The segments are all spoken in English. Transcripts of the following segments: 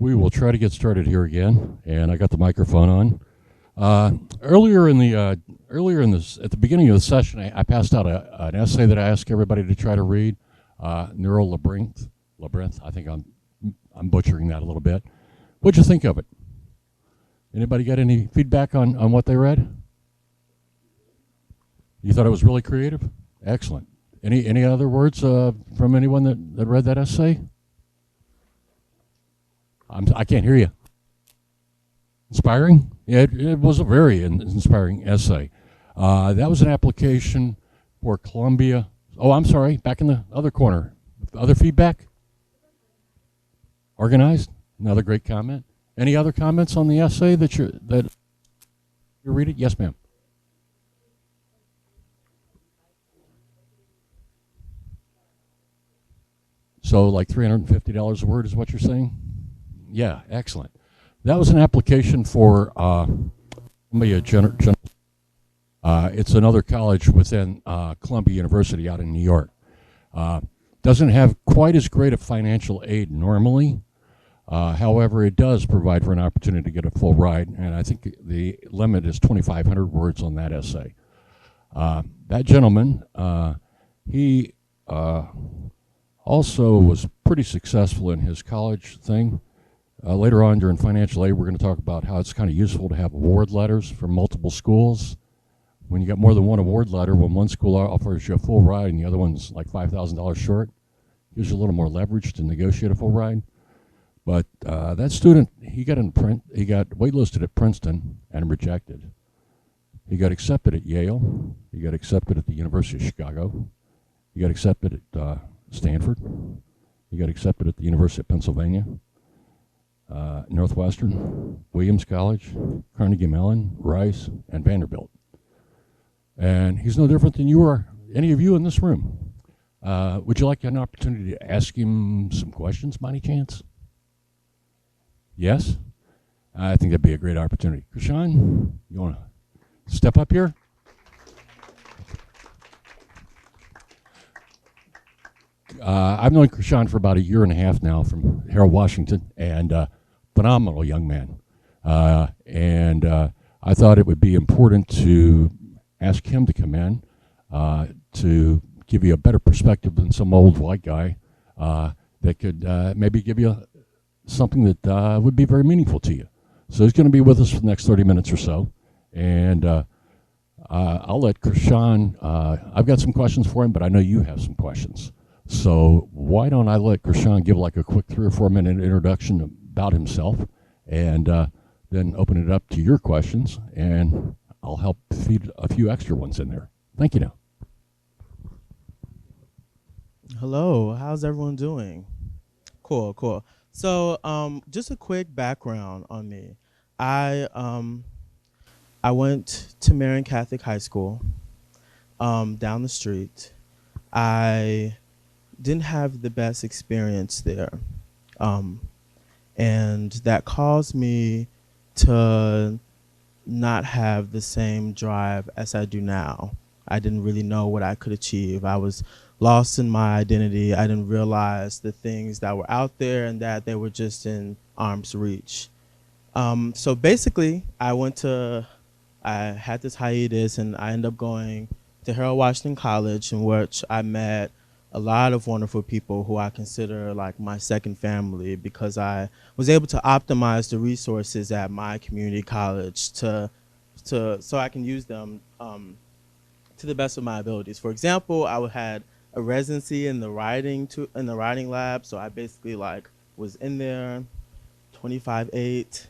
We will try to get started here again, and I got the microphone on. Earlier in this at the beginning of the session, I passed out an essay that I asked everybody to try to read. Neural labyrinth. I think I'm butchering that a little bit. What'd you think of it? Anybody got any feedback on what they read? You thought it was really creative? Excellent. Any other words from anyone that read that essay? I can't hear you. Inspiring? Yeah, it was a very inspiring essay. That was an application for Columbia. Oh, I'm sorry, back in the other corner. Other feedback? Organized? Another great comment. Any other comments on the essay that you read? Yes, ma'am. So like $350 a word is what you're saying? Yeah, excellent. That was an application for Columbia it's another college within Columbia University out in New York. Doesn't have quite as great a financial aid normally. However, it does provide for an opportunity to get a full ride, and I think the limit is 2,500 words on that essay. That gentleman, he also was pretty successful in his college thing. Later on during financial aid, we're going to talk about how it's kind of useful to have award letters from multiple schools. When you got more than one award letter, when one school offers you a full ride and the other one's like $5,000 short, gives you a little more leverage to negotiate a full ride. But that student, he got waitlisted at Princeton and rejected. He got accepted at Yale. He got accepted at the University of Chicago. He got accepted at Stanford. He got accepted at the University of Pennsylvania, Northwestern, Williams College, Carnegie Mellon, Rice, and Vanderbilt. And he's no different than you are, any of you in this room. Would you like an opportunity to ask him some questions by any chance? Yes? I think that'd be a great opportunity. Krishan, you want to step up here? I've known Krishan for about a year and a half now from Harold, Washington, and phenomenal young man. I thought it would be important to ask him to come in to give you a better perspective than some old white guy that could maybe give you something that would be very meaningful to you. So he's going to be with us for the next 30 minutes or so. And I'll let Krishan, I've got some questions for him, but I know you have some questions. So why don't I let Krishan give like a quick 3 or 4 minute introduction about himself, and then open it up to your questions, and I'll help feed a few extra ones in there. Thank you now. Hello, how's everyone doing? Cool. So just a quick background on me. I went to Marion Catholic High School down the street. I didn't have the best experience there. And that caused me to not have the same drive as I do now. I didn't really know what I could achieve. I was lost in my identity. I didn't realize the things that were out there and that they were just in arm's reach. So basically, I had this hiatus, and I ended up going to Harold Washington College, in which I met a lot of wonderful people who I consider like my second family, because I was able to optimize the resources at my community college so I can use them to the best of my abilities. For example, I had a residency in the writing lab, so I basically like was in there 25/8.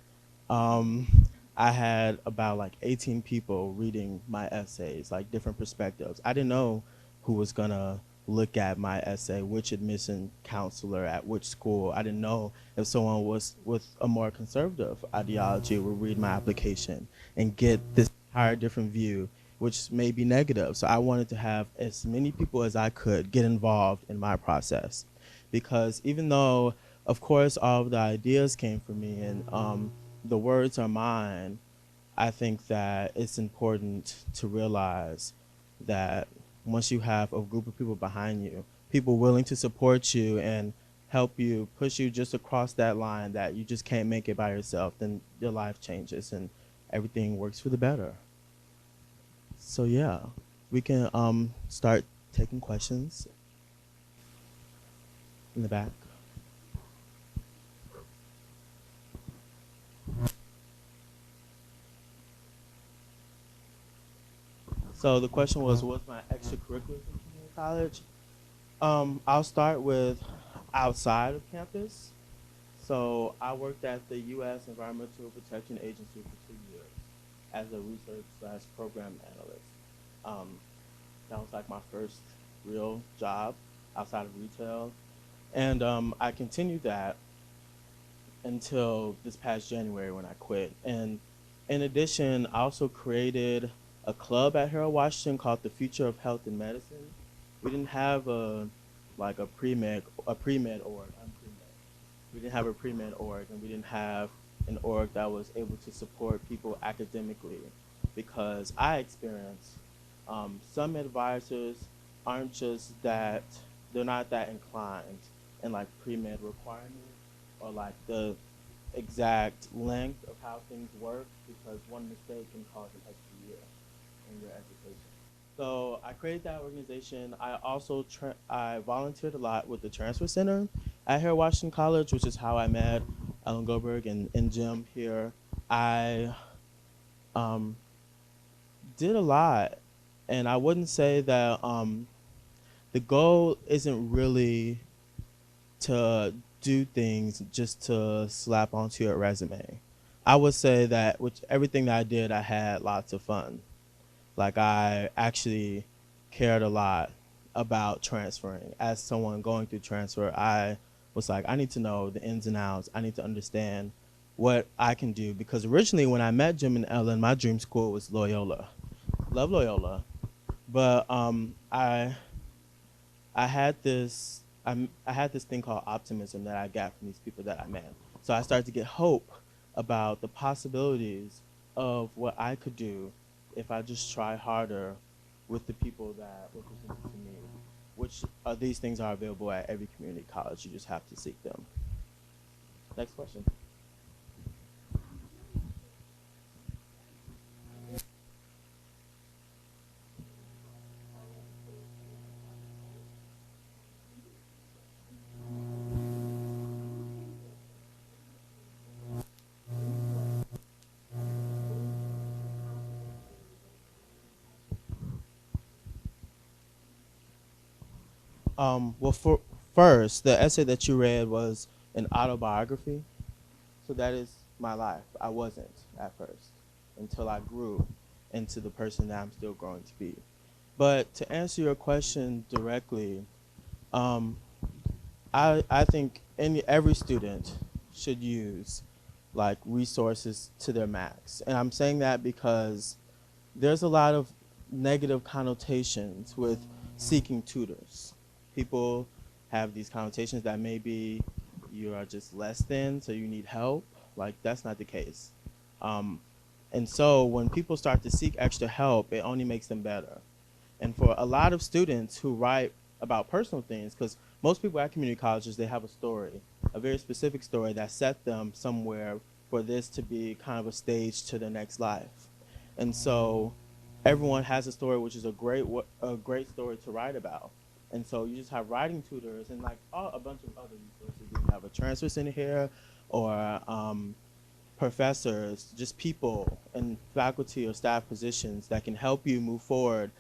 I had about like 18 people reading my essays, like different perspectives. I didn't know who was gonna look at my essay, which admission counselor at which school. I didn't know if someone was with a more conservative ideology would read my application and get this entire different view, which may be negative. So I wanted to have as many people as I could get involved in my process, because even though, of course, all of the ideas came from me and the words are mine, I think that it's important to realize that once you have a group of people behind you, people willing to support you and help you, push you just across that line that you just can't make it by yourself, then your life changes and everything works for the better. So yeah, we can start taking questions in the back. So the question was, what's my extracurriculars in community college? I'll start with outside of campus. So I worked at the U.S. Environmental Protection Agency for 2 years as a research slash program analyst. Um, that was like my first real job outside of retail. And I continued that until this past January when I quit. And in addition, I also created a club at Harold Washington called the Future of Health and Medicine. We didn't have a pre-med org. I'm pre-med. We didn't have a pre-med org, and we didn't have an org that was able to support people academically, because I experienced some advisors aren't just that, they're not that inclined in like pre-med requirements or like the exact length of how things work, because one mistake can cause an extra year in your education. So I created that organization. I also I volunteered a lot with the Transfer Center at Harold Washington College, which is how I met Ellen Goldberg and Jim here. I um, did a lot, and I wouldn't say that the goal isn't really to do things just to slap onto your resume. I would say that with everything that I did, I had lots of fun. Like I actually cared a lot about transferring. As someone going through transfer, I was like, I need to know the ins and outs. I need to understand what I can do, because originally when I met Jim and Ellen, my dream school was Loyola. Love Loyola, but I had this I had this thing called optimism that I got from these people that I met. So I started to get hope about the possibilities of what I could do if I just try harder with the people that were presented to me, which these things are available at every community college. You just have to seek them. Next question. Well, first, the essay that you read was an autobiography. So that is my life. I wasn't at first until I grew into the person that I'm still growing to be. But to answer your question directly, um, I think every student should use like resources to their max. And I'm saying that because there's a lot of negative connotations with seeking tutors. People have these connotations that maybe you are just less than, so you need help. Like, that's not the case. Um, and so when people start to seek extra help, it only makes them better. And for a lot of students who write about personal things, because most people at community colleges, they have a story, a very specific story that set them somewhere for this to be kind of a stage to the next life. And so everyone has a story, which is a great story to write about. And so you just have writing tutors and like a bunch of other resources. You have a transfer center here, or professors, just people in faculty or staff positions that can help you move forward.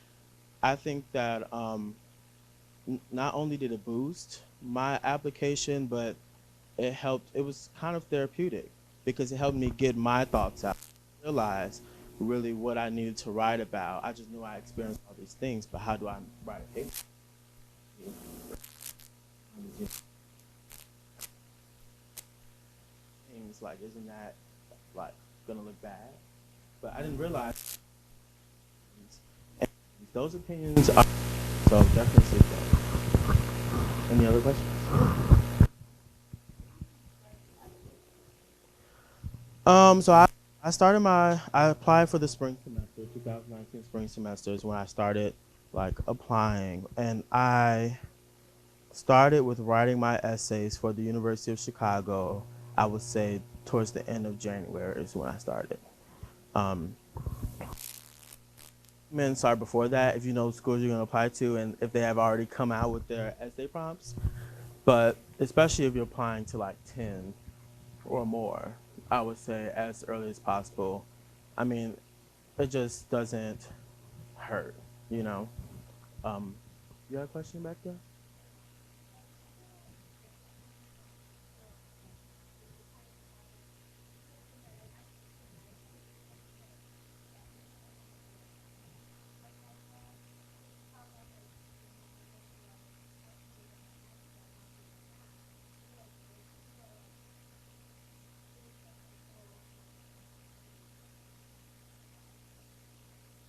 I think that not only did it boost my application, but it helped. It was kind of therapeutic because it helped me get my thoughts out, realize really what I needed to write about. I just knew I experienced all these things, but how do I write a paper? Things like, isn't that like gonna look bad? But I didn't realize and those opinions are so definitely so. Any other questions? So I applied for the spring semester, 2019 spring semester is when I started like applying, and I started with writing my essays for the University of Chicago. I would say towards the end of January is when I started. Um, Sorry, before that, if you know schools you're going to apply to and if they have already come out with their essay prompts. But especially if you're applying to like 10 or more, I would say as early as possible. I mean, it just doesn't hurt, you know? Um, you have a question back there?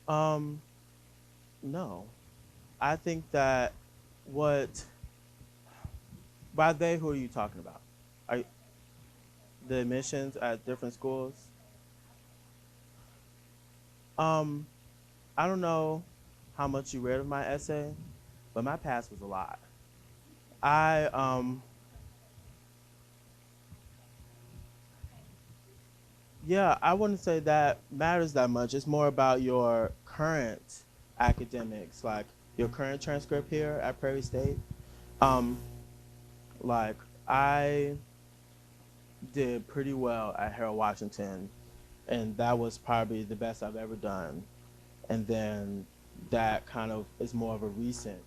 Um, no. I think that what, by they, who are you talking about? Are the admissions at different schools? Um, I don't know how much you read of my essay, but my past was a lot. I Yeah, I wouldn't say that matters that much. It's more about your current academics, like your current transcript here at Prairie State. Um, like I did pretty well at Harold Washington, and that was probably the best I've ever done. And then that kind of is more of a recent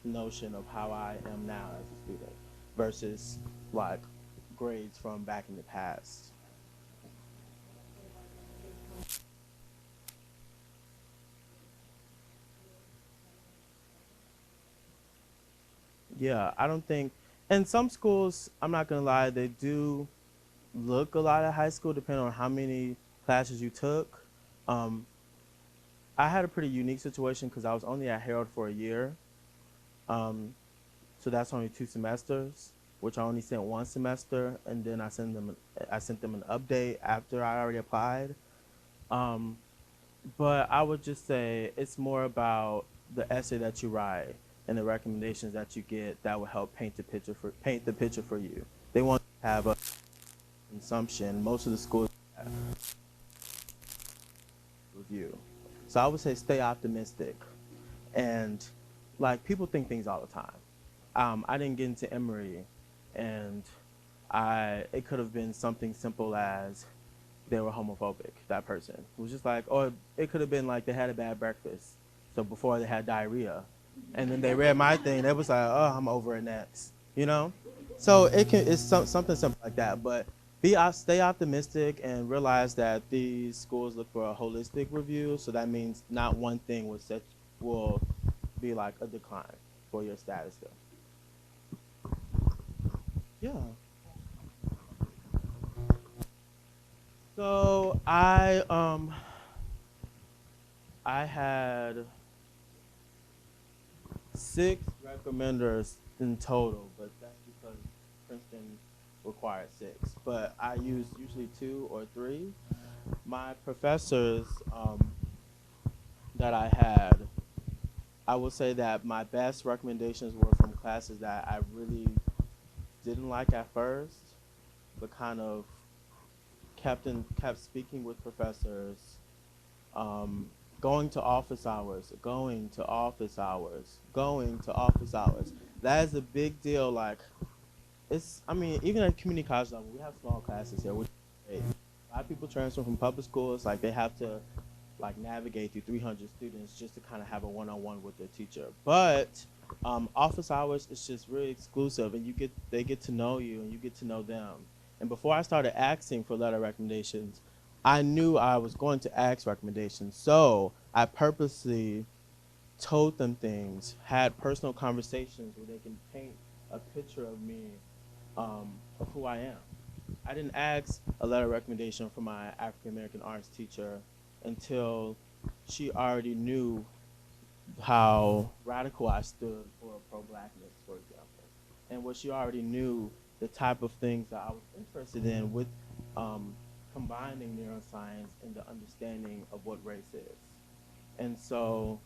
notion of how I am now as a student versus like grades from back in the past. Yeah, I don't think, and some schools, I'm not gonna lie, they do look a lot at high school depending on how many classes you took. Um, I had a pretty unique situation because I was only at Harold for a year, um, so that's only 2 semesters, which I only sent one semester, and then I sent them an update after I already applied. Um, but I would just say it's more about the essay that you write and the recommendations that you get that will help paint the picture for you. They want to have a consumption. Most of the schools have review. So I would say stay optimistic. And like people think things all the time. I didn't get into Emory, and I it could have been something simple as they were homophobic. That person it was just like, or it could have been like they had a bad breakfast, so before they had diarrhea, and then they read my thing, they was like, oh, I'm over it next, you know. So something simple like that, but stay optimistic and realize that these schools look for a holistic review. So that means not one thing will be like a decline for your status there. Yeah. So I had 6 recommenders in total, but that's because Princeton required 6. But I used usually 2 or 3. My professors that I had, I will say that my best recommendations were from classes that I really didn't like at first, but kind of kept speaking with professors, um, going to office hours, going to office hours, going to office hours. That is a big deal. Like I mean, even at community college level, we have small classes here, which is great. A lot of people transfer from public schools, like they have to like navigate through 300 students just to kind of have a one-on-one with their teacher. But office hours is just really exclusive, and they get to know you, and you get to know them. And before I started asking for letter recommendations, I knew I was going to ask recommendations, so I purposely told them things, had personal conversations where they can paint a picture of me, of who I am. I didn't ask a letter recommendation from my African American arts teacher until she already knew how radical I stood for pro-blackness, for example, and what she already knew the type of things that I was interested in with combining neuroscience and the understanding of what race is. And so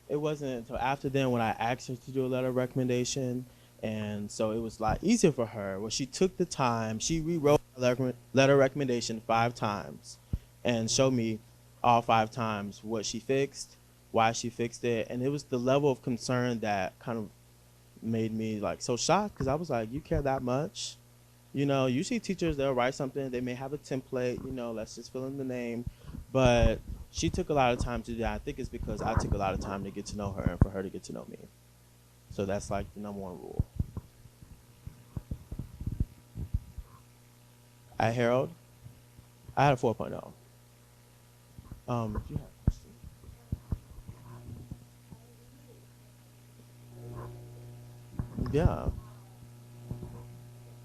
it wasn't until after then when I asked her to do a letter of recommendation, and so it was a lot easier for her. Well, she took the time. She rewrote the letter of recommendation 5 times, and showed me all 5 times what she fixed, why she fixed it, and it was the level of concern that kind of made me like so shocked because I was like, you care that much? You know, usually teachers, they'll write something, they may have a template, you know, let's just fill in the name. But she took a lot of time to do that. I think it's because I took a lot of time to get to know her and for her to get to know me. So that's like the number one rule. At Harold, I had a 4.0. If you have a question. Yeah.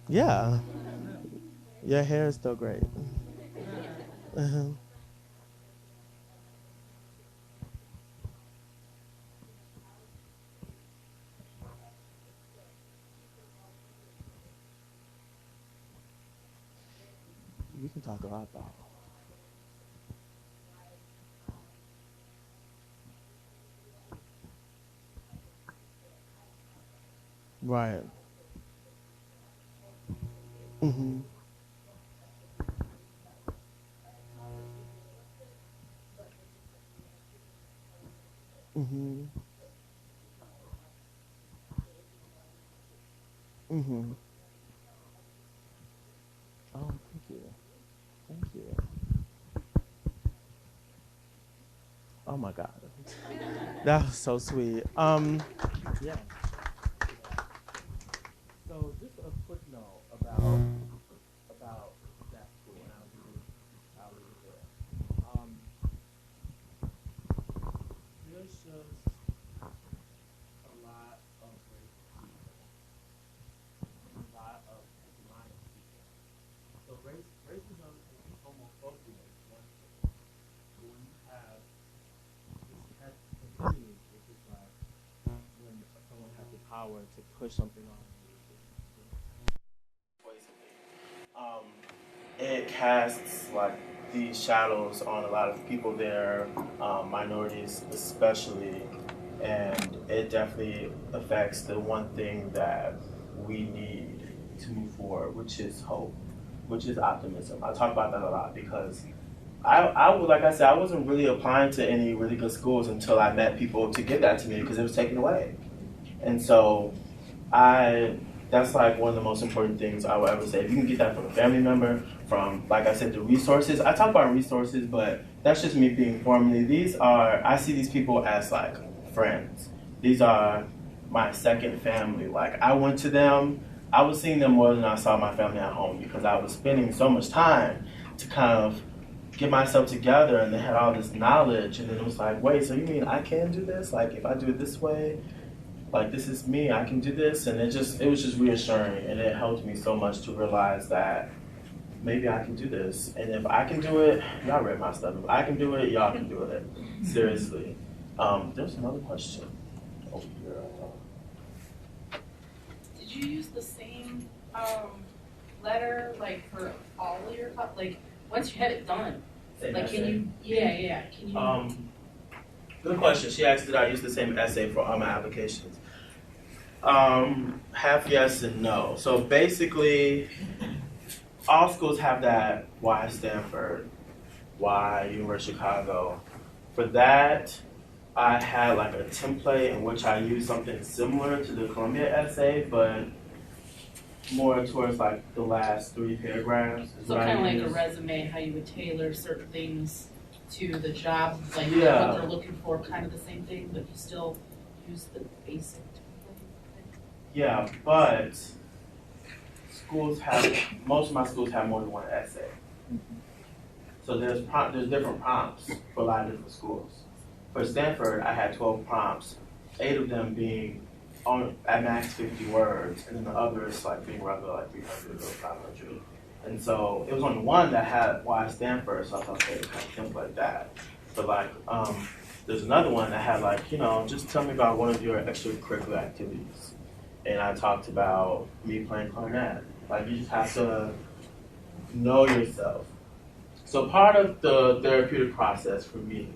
Yeah. Your hair is still great. Uh-huh. We can talk a lot about. Right. Mhm. Mhm. Mhm. Oh, thank you. Thank you. Oh my God. That was so sweet. Yeah. So just a quick note about that school, and I'll leave it there. There's just a lot of a lot of blind people. So racism and homophobia is one thing. But when you have this pet community, it's just like when someone has the power to push something on you. Um, it casts like these shadows on a lot of people there, minorities especially, and it definitely affects the one thing that we need to move forward, which is hope, which is optimism. I talk about that a lot because like I said, I wasn't really applying to any really good schools until I met people to give that to me because it was taken away. And so I that's like one of the most important things I would ever say. If you can get that from a family member, from like I said, the resources. I talk about resources, but that's just me being formally. I see these people as like friends. These are my second family. Like I went to them, I was seeing them more than I saw my family at home because I was spending so much time to kind of get myself together, and they had all this knowledge, and then it was like, wait, so you mean I can do this? Like if I do it this way, like this is me, I can do this, and it was just reassuring, and it helped me so much to realize that maybe I can do this, and if I can do it, y'all read my stuff. If I can do it, y'all can do it. Seriously. There's another question over here. Did you use the same letter like for all of your like once you had it done? Same like essay. can you can you Good question. She asked did I use the same essay for all my applications. Half yes and no. So basically, all schools have that why Stanford, why University of Chicago. For that, I had like a template in which I used something similar to the Columbia essay, but more towards like the last 3 paragraphs. Is so what kind of I like a used. resume, how you would tailor certain things to the job, like Yeah. what they're looking for, kind of the same thing, but you still use the basic template. Yeah, but most of my schools have more than one essay. So there's different prompts for a lot of different schools. For Stanford, I had 12 prompts, 8 of them being at max 50 words, and then the others like being roughly like 300 or 500. And so it was only one that had why Stanford, so I thought, okay, kind of template that. But like, there's another one that had like, just tell me about one of your extracurricular activities. And I talked about me playing clarinet. Like you just have to know yourself. So part of the therapeutic process for me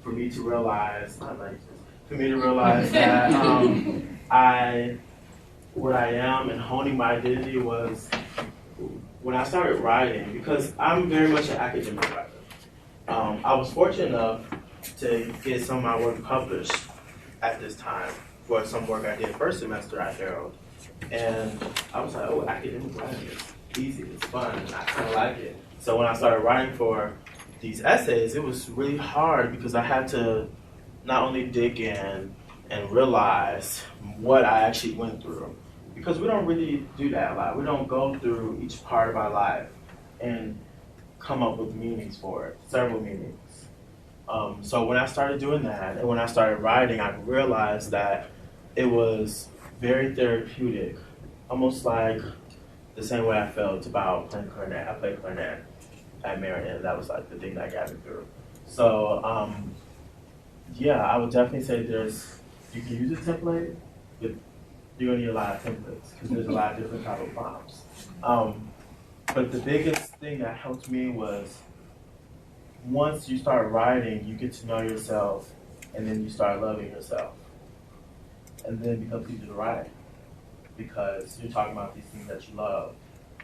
to realize, not like this, for me to realize that what I am and honing my identity was when I started writing, because I'm very much an academic writer. I was fortunate enough to get some of my work published at this time for some work I did first semester at Harold. And I was like, oh, academic writing is easy, it's fun, and I kind of like it. So when I started writing for these essays, it was really hard because I had to not only dig in and realize what I actually went through, because we don't really do that a lot. We don't go through each part of our life and come up with meanings for it, several meanings. So when I started doing that, and when I started writing, I realized that it was very therapeutic, almost like the same way I felt about playing clarinet. I played clarinet at Marion. That was like the thing that got me through. So yeah, I would definitely say you can use a template, but you're gonna need a lot of templates because there's a lot of different type of prompts. But the biggest thing that helped me was once you start writing, you get to know yourself, and then you start loving yourself. And then it becomes easier to write because you're talking about these things that you love,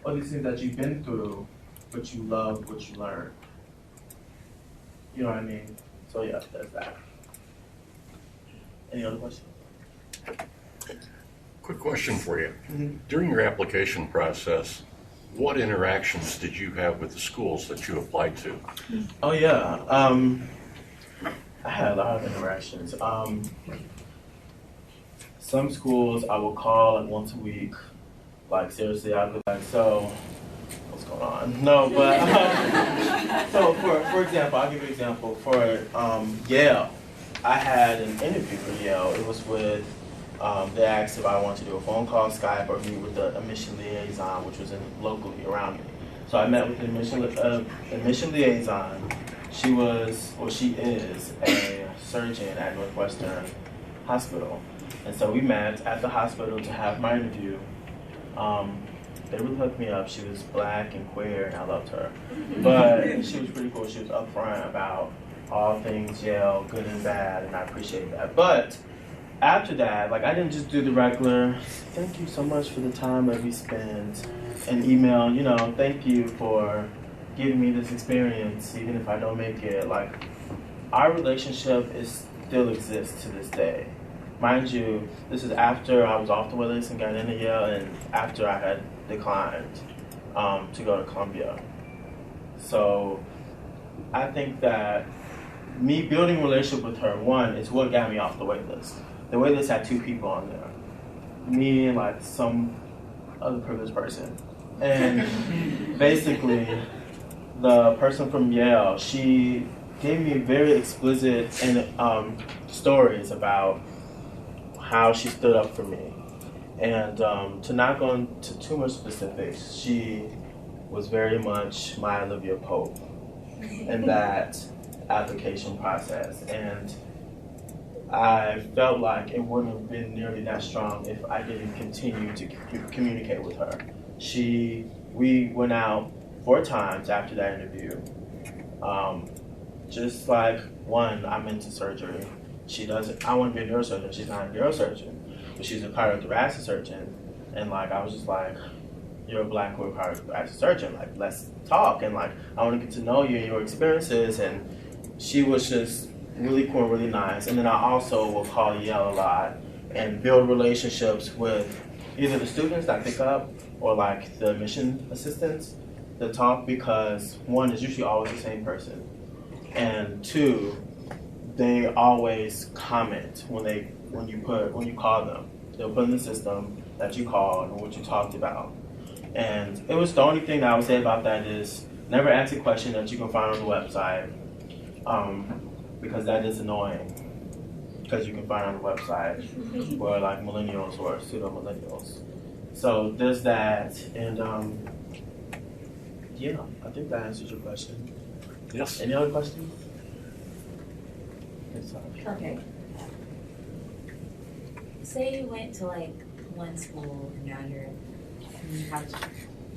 or these things that you've been through, but you love what you learned. You know what I mean? So yeah, there's that. Any other questions? Quick question for you. Mm-hmm. During your application process, what interactions did you have with the schools that you applied to? Oh yeah, I had a lot of interactions. Some schools I will call like once a week. Like seriously, I'd be like, so what's going on? No, but so for example, I'll give you an example. For Yale, I had an interview for Yale. It was with they asked if I wanted to do a phone call, Skype, or meet with the admission liaison, which was locally around me. So I met with the admission liaison. She is a surgeon at Northwestern Hospital. And so we met at the hospital to have my interview. They really hooked me up. She was black and queer, and I loved her. But she was pretty cool. She was upfront about all things Yale, good and bad, and I appreciate that. But after that, like I didn't just do the regular, thank you so much for the time that we spent, and email, thank you for giving me this experience, even if I don't make it. Like, our relationship still exists to this day. Mind you, this is after I was off the wait list and got into Yale, and after I had declined to go to Columbia. So I think that me building a relationship with her, one, is what got me off the wait list. The wait list had 2 people on there, me and like some other privileged person. And basically, the person from Yale, she gave me very explicit stories about how she stood up for me. And to not go into too much specifics, she was very much my Olivia Pope in that application process. And I felt like it wouldn't have been nearly that strong if I didn't continue to communicate with her. We went out 4 times after that interview. Just like, one, I'm into surgery. I want to be a neurosurgeon. She's not a neurosurgeon, but she's a cardiothoracic surgeon. And like, I was just like, you're a black queer cardiothoracic surgeon. Like, let's talk. And like, I want to get to know you and your experiences. And she was just really cool and really nice. And then I also will call Yale a lot and build relationships with either the students that pick up or like the admission assistants to talk, because one, is usually always the same person. And 2, they always comment when you call them. They'll put in the system that you called and what you talked about. And it was the only thing that I would say about that is never ask a question that you can find on the website, because that is annoying. Because you can find on the website for like millennials or pseudo millennials. So there's that, and yeah, I think that answers your question. Yes. Any other questions? Okay. Say you went to like one school and now you're in community college,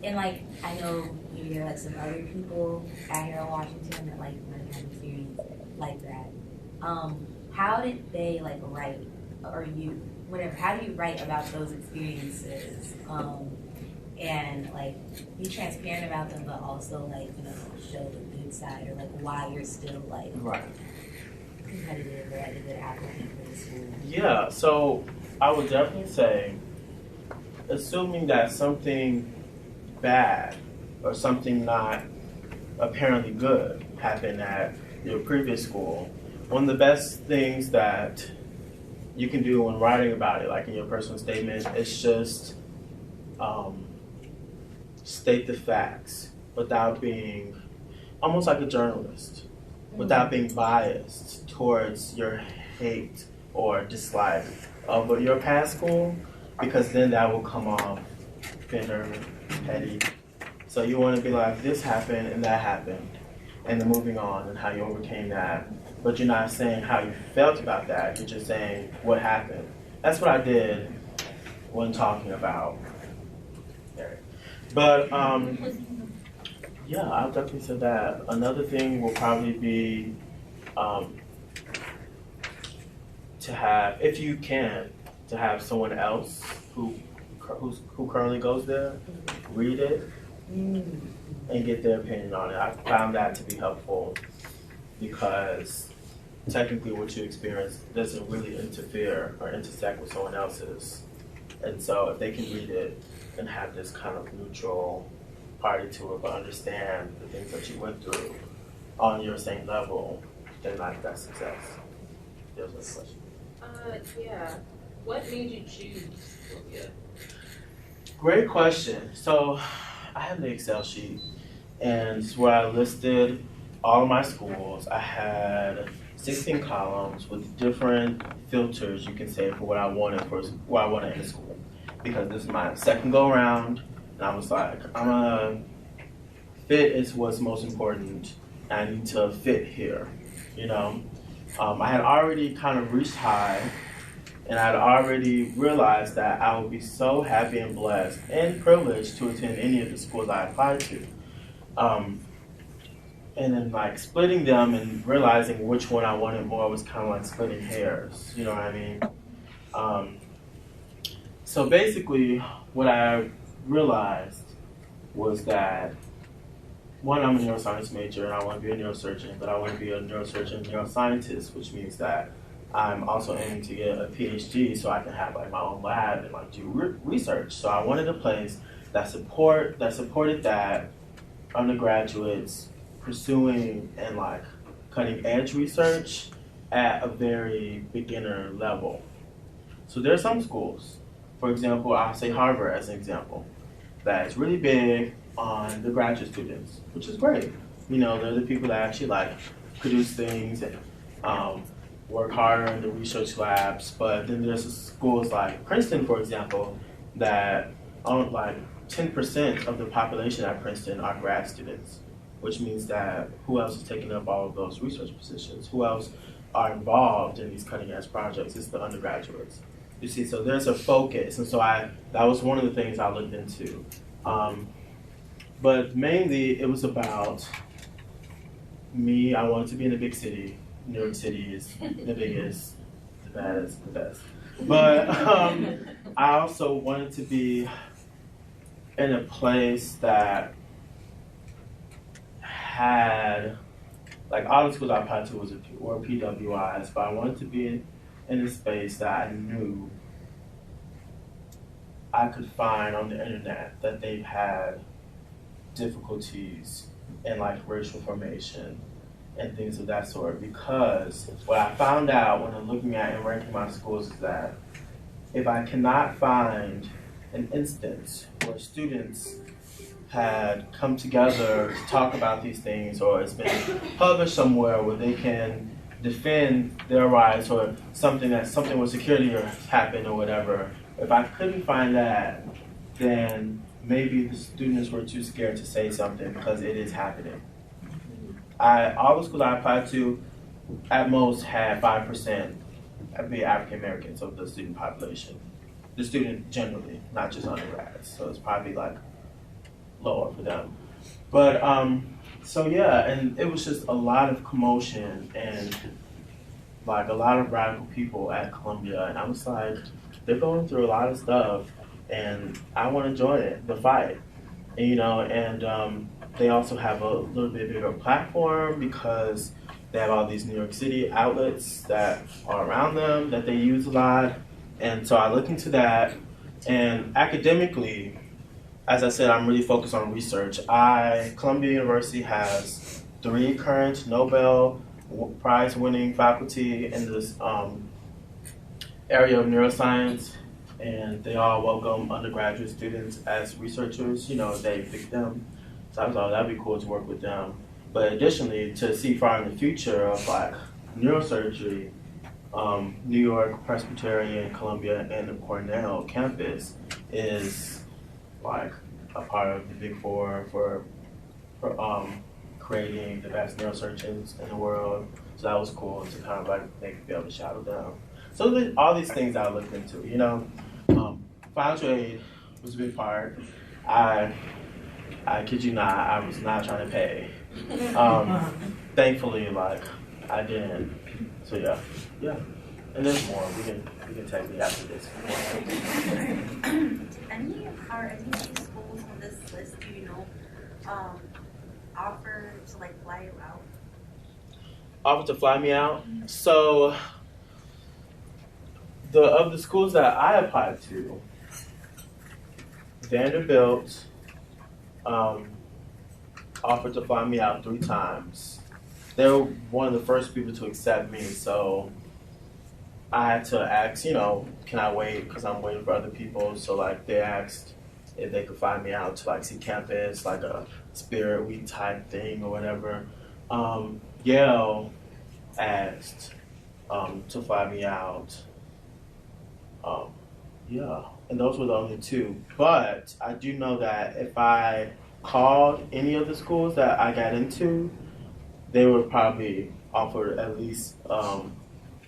and like I know maybe there are like some other people out here in Washington that like might have experience like that. how did they like write, or you, whatever, how do you write about those experiences? And like be transparent about them, but also like, you know, show the good side, or like why you're still like competitive or like a good applicant for the school. Yeah, so I would definitely say, assuming that something bad or something not apparently good happened at your previous school, one of the best things that you can do when writing about it, like in your personal statement, is just state the facts without being almost like a journalist, without being biased towards your hate or dislike of your past school, because then that will come off bitter, petty. So you want to be like, this happened and that happened, and then moving on and how you overcame that. But you're not saying how you felt about that, you're just saying what happened. That's what I did when talking about Mary. But yeah, I'll definitely say that. Another thing will probably be to have, if you can, to have someone else who currently goes there read it and get their opinion on it. I found that to be helpful because technically what you experience doesn't really interfere or intersect with someone else's. And so if they can read it and have this kind of neutral party to it, but understand the things that you went through on your same level, then like that's success. There's no question. Yeah. What made you choose Sylvia? Great question. So I have the Excel sheet, and where I listed all of my schools. I had 16 columns with different filters, you can say, for what I wanted in school. Because this is my second go around, and I was like, fit is what's most important. I need to fit here, you know. I had already kind of reached high, and I had already realized that I would be so happy and blessed and privileged to attend any of the schools I applied to. And then like splitting them and realizing which one I wanted more was kind of like splitting hairs, you know what I mean? So basically what I realized was that, one, I'm a neuroscience major and I want to be a neurosurgeon, but I want to be a neurosurgeon neuroscientist, which means that I'm also aiming to get a PhD so I can have like my own lab and like do research. So I wanted a place that supported that undergraduates pursuing and like cutting edge research at a very beginner level. So there are some schools, for example, I'll say Harvard as an example, that's really big on the graduate students, which is great. You know, they're the people that actually like produce things and work harder in the research labs. But then there's schools like Princeton, for example, that own like 10% of the population at Princeton are grad students, which means that who else is taking up all of those research positions? Who else are involved in these cutting edge projects? It's the undergraduates. You see, so there's a focus, and so that was one of the things I looked into. But mainly it was about me. I wanted to be in a big city. New York City is the biggest, the baddest, the best. But I also wanted to be in a place that had, like all the schools I applied to were PWIs, but I wanted to be in a space that I knew I could find on the internet that they've had difficulties in like racial formation and things of that sort. Because what I found out when I'm looking at and ranking my schools is that if I cannot find an instance where students had come together to talk about these things, or it's been published somewhere where they can defend their rights, or something with security or happened or whatever, if I couldn't find that, then maybe the students were too scared to say something because it is happening. All the schools I applied to at most had 5% be African Americans of the student population. The student generally, not just undergrads. So it's probably like lower for them. But so yeah, and it was just a lot of commotion and like a lot of radical people at Columbia, and I was like, they're going through a lot of stuff, and I want to join it, the fight, and, they also have a little bit bigger platform because they have all these New York City outlets that are around them that they use a lot, and so I look into that, and academically, as I said, I'm really focused on research. Columbia University has 3 current Nobel Prize-winning faculty in this area of neuroscience, and they all welcome undergraduate students as researchers. They pick them. So I thought that'd be cool to work with them. But additionally, to see far in the future of like neurosurgery, New York Presbyterian, Columbia, and the Cornell campus is like a part of the Big Four for creating the best neurosurgeons in the world. So that was cool to kind of like be able to shadow them. So all these things I looked into, financial aid was a big part. I kid you not, I was not trying to pay. Thankfully, I didn't. So yeah. And there's more. We can take it after this. Are any of these schools on this list, offer to fly you out? Offer to fly me out? So of the schools that I applied to, Vanderbilt offered to fly me out 3 times. They were one of the first people to accept me, so I had to ask, can I wait? Because I'm waiting for other people. So they asked if they could fly me out to see campus, like a Spirit Week type thing or whatever. Yale asked to fly me out. And those were the only 2. But I do know that if I called any of the schools that I got into, they would probably offer at least a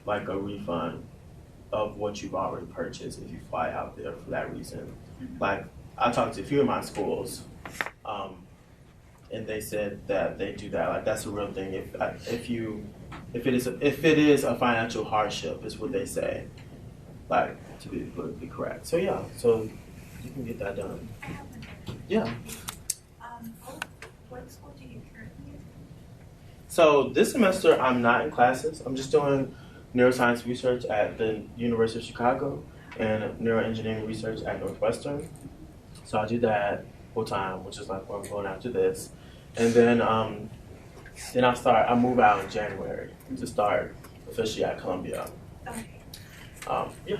refund of what you've already purchased if you fly out there for that reason. I talked to a few of my schools, and they said that they do that. That's a real thing. If it is a financial hardship, is what they say. To be politically correct. So yeah, so you can get that done. Yeah. What school do you currently use? So this semester I'm not in classes. I'm just doing neuroscience research at the University of Chicago and neuroengineering research at Northwestern. So I do that full time, which is where I'm going after this. And then I move out in January to start officially at Columbia. Okay. Yeah.